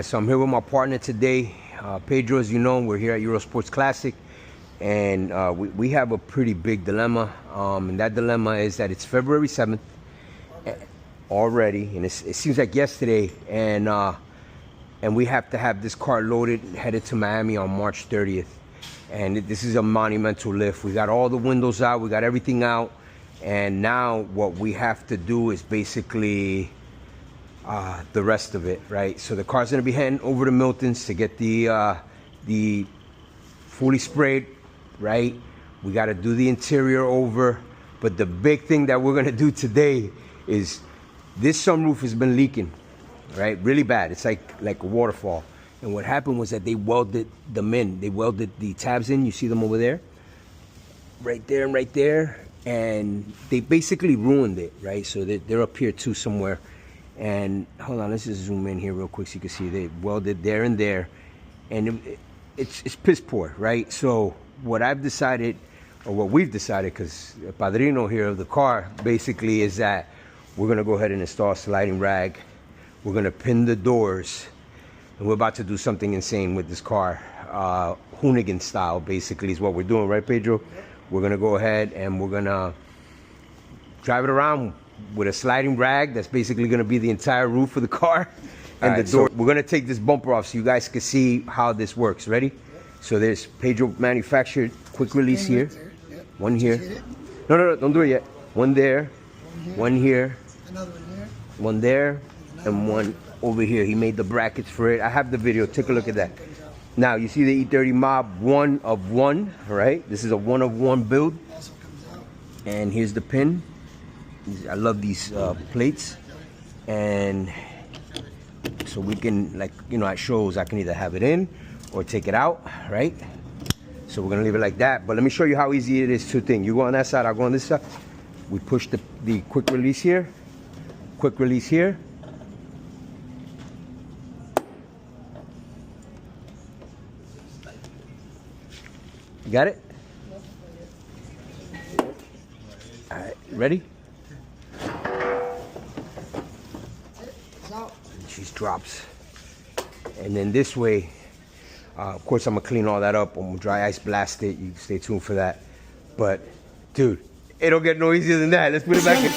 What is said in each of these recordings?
So I'm here with my partner today, Pedro. As you know, we're here at Eurosportsklassik, and we have a pretty big dilemma. And that dilemma is that it's February 7th already, and it seems like yesterday, and we have to have this car loaded and headed to Miami on March 30th. And this is a monumental lift. We got all the windows out, we got everything out, and now what we have to do is basically the rest of it, right? So the car's gonna be heading over to Milton's to get the fully sprayed, right? We got to do the interior over, but the big thing that we're gonna do today is this sunroof has been leaking, right? Really bad. It's like a waterfall. And what happened was that they welded them in. They welded the tabs in. You see them over there, right there and right there, and they basically ruined it, right? So they're up here too somewhere. And hold on, let's just zoom in here real quick so you can see they welded there and there, and it's piss poor, right? So what I've decided, or what we've decided, because Padrino here of the car basically, is that we're gonna go ahead and install a sliding rag. We're gonna pin the doors, and we're about to do something insane with this car, hoonigan style basically is what we're doing, right, Pedro? We're gonna go ahead and we're gonna drive it around with a sliding rag that's basically going to be the entire roof of the car and the door. So we're going to take this bumper off so you guys can see how this works. Ready? So there's Pedro manufactured quick release here. One here. No, don't do it yet. One there. One here. Another one here. One there. And one over here. He made the brackets for it. I have the video. Take a look at that. Now you see the E30 Mob 1 of 1, right? This is a 1 of 1 build. And here's the pin. I love these plates, and so we can, like, you know, at shows I can either have it in or take it out, right? So we're gonna leave it like that, but let me show you how easy it is to think. You go on that side, I'll go on this side. We push the quick release here, quick release here. You got it? All right, ready? She drops, and then this way, of course I'm gonna clean all that up. I'm gonna dry ice blast it. You can stay tuned for that. But dude, it don't get no easier than that. Let's put it back in.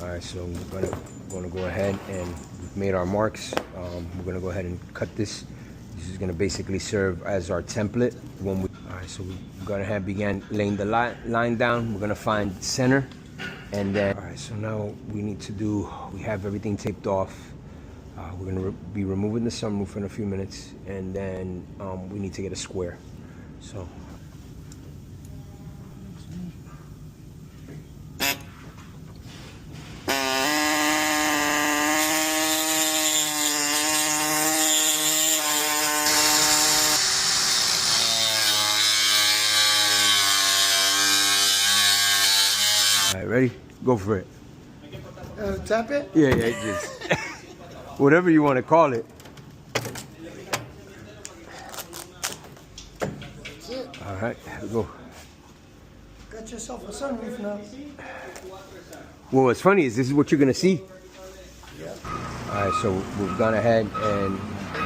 Alright, so we're gonna go ahead, and we've made our marks. We're gonna go ahead and cut this. This is gonna basically serve as our template when we. Alright, so we're gonna have began laying the line down. We're gonna find center, and then. Alright, so now we need to do. We have everything taped off. We're gonna be removing the sunroof in a few minutes, and then we need to get a square. So. Alright, ready? Go for it. Tap it? Yeah, just whatever you want to call it. That's it. Alright, go. Got yourself a sunroof now. Well, what's funny is this is what you're gonna see. Yeah. Alright, so we've gone ahead and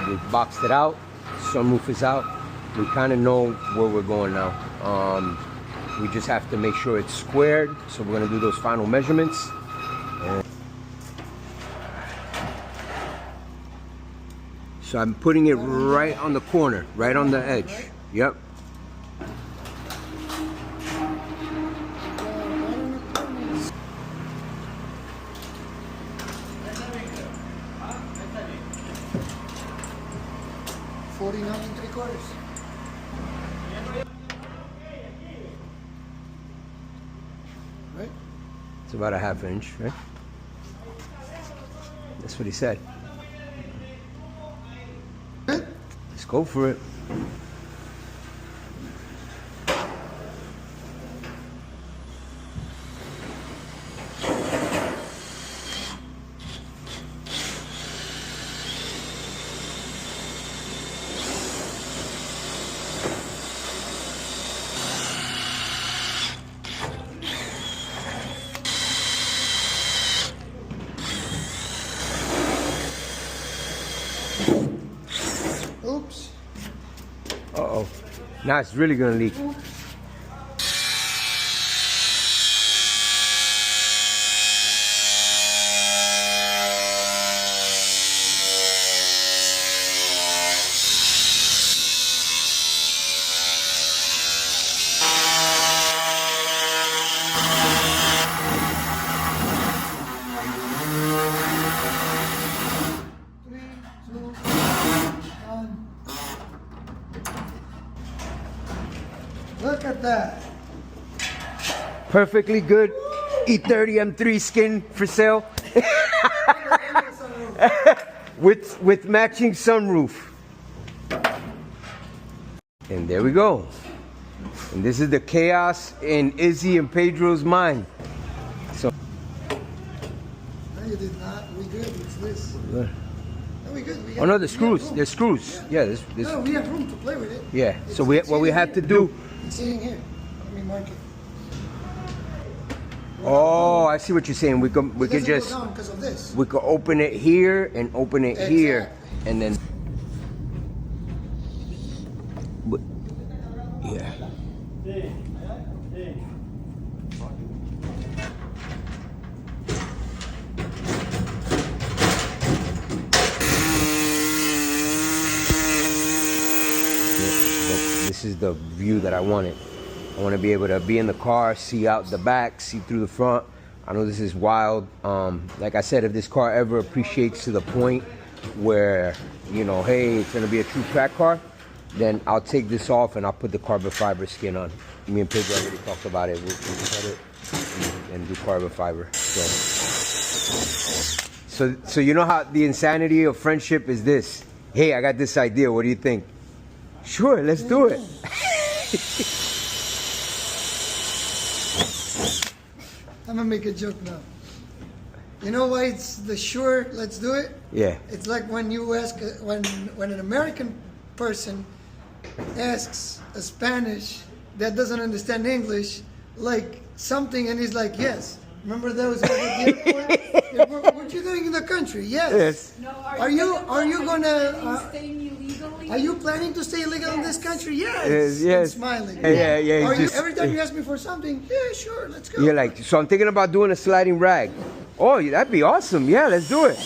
we've boxed it out. Sunroof is out. We kind of know where we're going now. We just have to make sure it's squared. So we're gonna do those final measurements. And so I'm putting it right on the corner, right on the edge. Yep. $49.75. Right? It's about a ½ inch, right? That's what he said. Let's go for it. Now it's really gonna leak. Look at that. Perfectly good E30 M3 skin for sale. with matching sunroof. And there we go. And this is the chaos in Izzy and Pedro's mind. So No, you did not. We good. It's this. No, we good. We oh no, the have screws. room. There's screws. Yeah, there's No, we have room to play with it. yeah. It's- So what we it's have to sitting do. here. It's sitting here. Let me mark it. Oh, I see what you're saying. We could It doesn't just go down because of this. we could open it here and open it here, Exactly. and then but, yeah. This is the view that I wanted. I want to be able to be in the car, see out the back, see through the front. I know this is wild. Like I said, if this car ever appreciates to the point where, you know, hey, it's going to be a true track car, then I'll take this off and I'll put the carbon fiber skin on. Me and Pedro already talked about it. We'll cut it and do carbon fiber. So you know how the insanity of friendship is this. Hey, I got this idea. What do you think? Sure, let's do it. I'm gonna make a joke now. You know why it's the sure? Let's do it. Yeah. It's like when you ask when an American person asks a Spanish that doesn't understand English like something, and he's like, "Yes." Remember those over at the airport? Yeah, what you doing in the country? Yes. Yes. No, Are you gonna? staying illegally? Are you planning to stay illegal in this country? Yes. Yes. And smiling. Yeah. Are you, just- every time you ask me for something, yeah, sure, let's go. You're like, so I'm thinking about doing a sliding rag. Oh, that'd be awesome. Yeah, let's do it.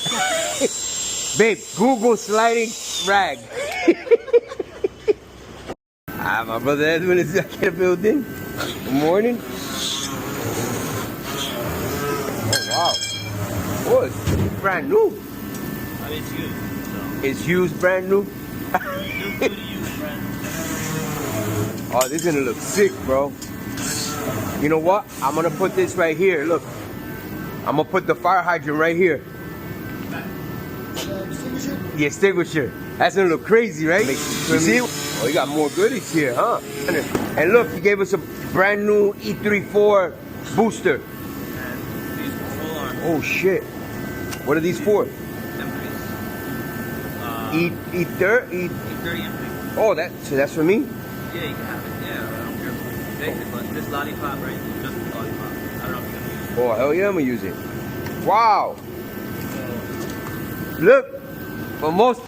Babe, Google sliding rag. My brother Edwin is back in the building. Good morning. Oh, wow. Oh, it's brand new. I mean, it's used, so. It's used brand new. New to use, friend. Oh, this is gonna look sick, bro. You know what? I'm gonna put this right here. Look. I'm gonna put the fire hydrant right here. Extinguisher? The extinguisher. That's gonna look crazy, right? You see? Oh, you got more goodies here, huh? And look, he gave us a brand new E34 booster. And these were full arm Oh shit. What are these for? M3s. E30? E30 M3. Oh, that's for me? Yeah, you can have it. Yeah, I don't care if you take it, but this lollipop right here, just the lollipop. I don't know if you're gonna use it. Oh, hell yeah, I'm gonna use it. Wow. Look, for most.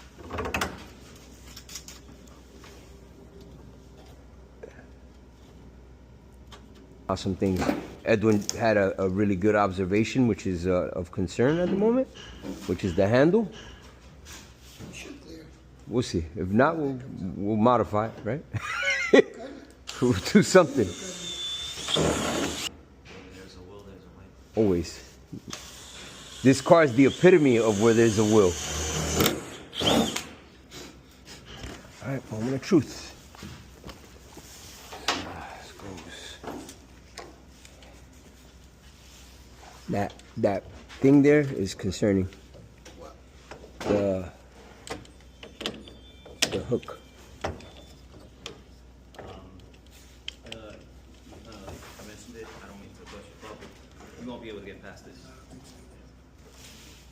Awesome things. Edwin had a really good observation, which is of concern at the moment, which is the handle. Should clear. We'll see. If not, we'll modify it, right? We'll do something. There's a will, there's a way. Always. This car is the epitome of where there's a will. All right, moment of truth. Let's go. That thing there is concerning. The hook. I mentioned it. I don't mean to bust your bubble. You won't be able to get past this.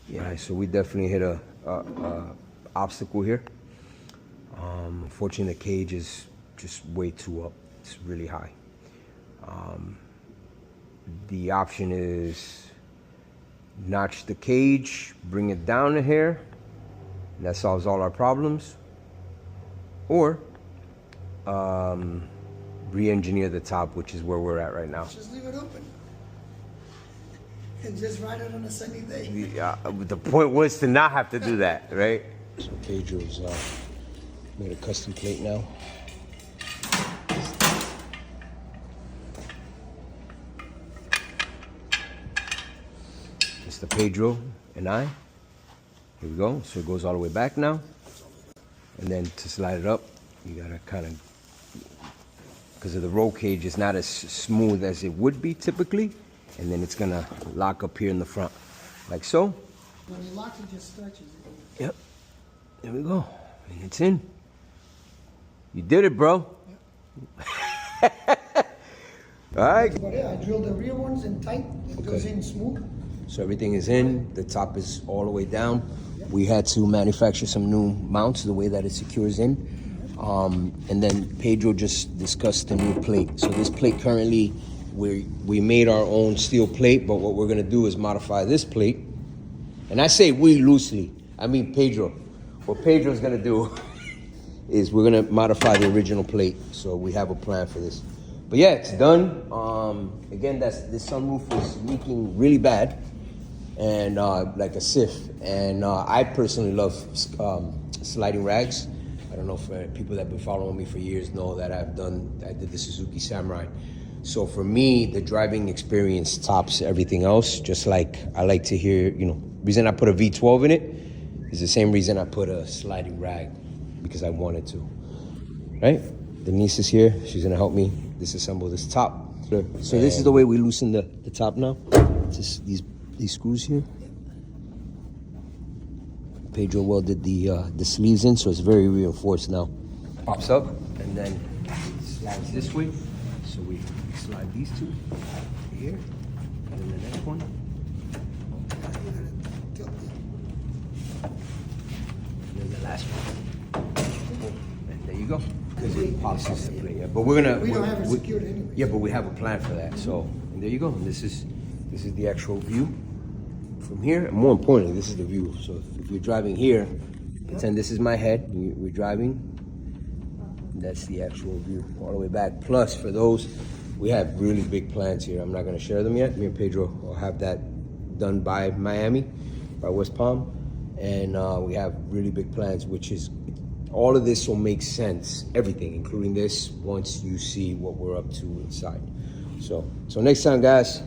Yeah, so we definitely hit a obstacle here. Unfortunately, the cage is just way too up. It's really high. The option is notch the cage, bring it down a hair, and that solves all our problems. Or re-engineer the top, which is where we're at right now. Just leave it open. And just ride it on a sunny day. The point was to not have to do that, right? So Pedro's made a custom plate now. Mr. Pedro and I. Here we go. So it goes all the way back now. And then to slide it up, you gotta kind of, because of the roll cage, it's not as smooth as it would be typically. And then it's gonna lock up here in the front, like so. When you lock it, just stretches it. Yep. There we go. And it's in. You did it, bro. Yep. All right. But yeah, I drilled the rear ones in tight. It goes in smooth. So everything is in. The top is all the way down. We had to manufacture some new mounts the way that it secures in. And then Pedro just discussed the new plate. So this plate currently, we made our own steel plate, but what we're gonna do is modify this plate. And I say we loosely, I mean Pedro. What Pedro's gonna do is we're gonna modify the original plate. So we have a plan for this. But yeah, it's done. Again, this sunroof was leaking really bad, and like a sieve. And I personally love sliding rags. I don't know if people that have been following me for years know that I did the Suzuki Samurai. So for me, the driving experience tops everything else. Just like I like to hear, reason I put a V12 in it is the same reason I put a sliding rag, because I wanted to, right? Denise is here. She's gonna help me disassemble this top. So this is the way we loosen the top now. Just these screws here. Pedro welded the sleeves in, so it's very reinforced now. Pops up and then slides this way. So we slide these two here, and then the next one. And then the last one. And there you go. Because it pops into play. Yeah. But we don't have it secured anyway. Yeah, but we have a plan for that. So and there you go. And this is the actual view from here. And more importantly, this is the view. So if you're driving here, pretend this is my head. We're driving. That's the actual view all the way back. Plus, for those, we have really big plans here. I'm not going to share them yet. Me and Pedro will have that done by Miami, by West Palm. And we have really big plans, which is all of this will make sense, everything, including this, once you see what we're up to inside. So next time, guys.